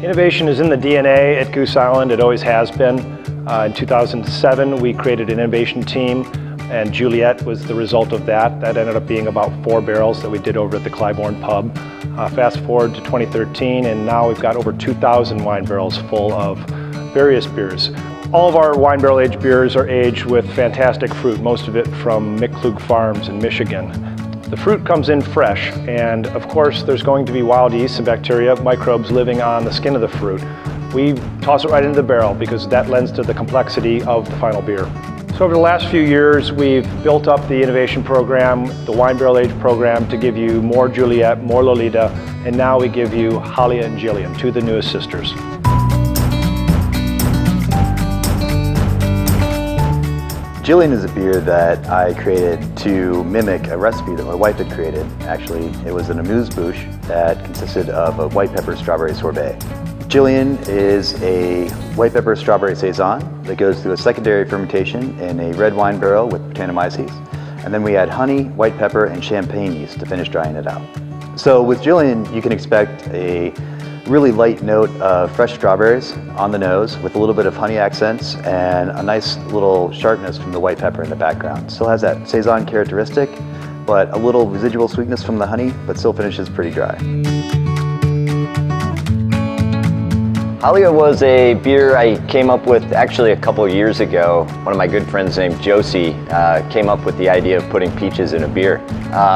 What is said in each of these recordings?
Innovation is in the DNA at Goose Island. It always has been. In 2007, we created an innovation team, and Juliet was the result of that. That ended up being about 4 barrels that we did over at the Clybourne pub. Fast forward to 2013, and now we've got over 2,000 wine barrels full of various beers. All of our wine barrel aged beers are aged with fantastic fruit, most of it from McClug Farms in Michigan. The fruit comes in fresh, and of course there's going to be wild yeast and bacteria, microbes living on the skin of the fruit. We toss it right into the barrel because that lends to the complexity of the final beer. So over the last few years, we've built up the innovation program, the wine barrel age program, to give you more Juliet, more Lolita, and now we give you Halia and Gillian, 2 of the newest sisters. Gillian is a beer that I created to mimic a recipe that my wife had created. Actually, it was an amuse-bouche that consisted of a white pepper strawberry sorbet. Gillian is a white pepper strawberry saison that goes through a secondary fermentation in a red wine barrel with Brettanomyces. And then we add honey, white pepper, and champagne yeast to finish drying it out. So with Gillian, you can expect a really light note of fresh strawberries on the nose with a little bit of honey accents and a nice little sharpness from the white pepper in the background. Still has that saison characteristic, but a little residual sweetness from the honey, but still finishes pretty dry. Halia was a beer I came up with actually a couple years ago. One of my good friends named Josie came up with the idea of putting peaches in a beer.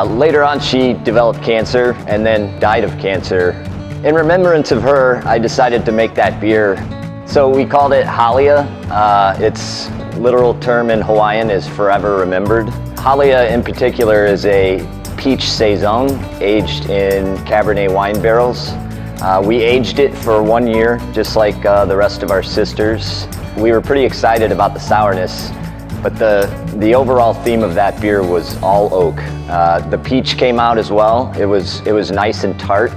Later on she developed cancer and then died of cancer. In remembrance of her, I decided to make that beer. So we called it Halia. Its literal term in Hawaiian is forever remembered. Halia in particular is a peach saison aged in Cabernet wine barrels. We aged it for 1 year, just like the rest of our sisters. We were pretty excited about the sourness, but the overall theme of that beer was all oak. The peach came out as well. It was nice and tart.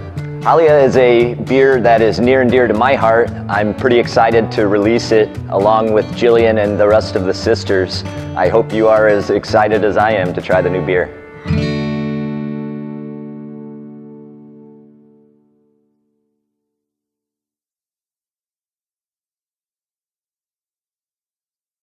Halia is a beer that is near and dear to my heart. I'm pretty excited to release it along with Gillian and the rest of the sisters. I hope you are as excited as I am to try the new beer.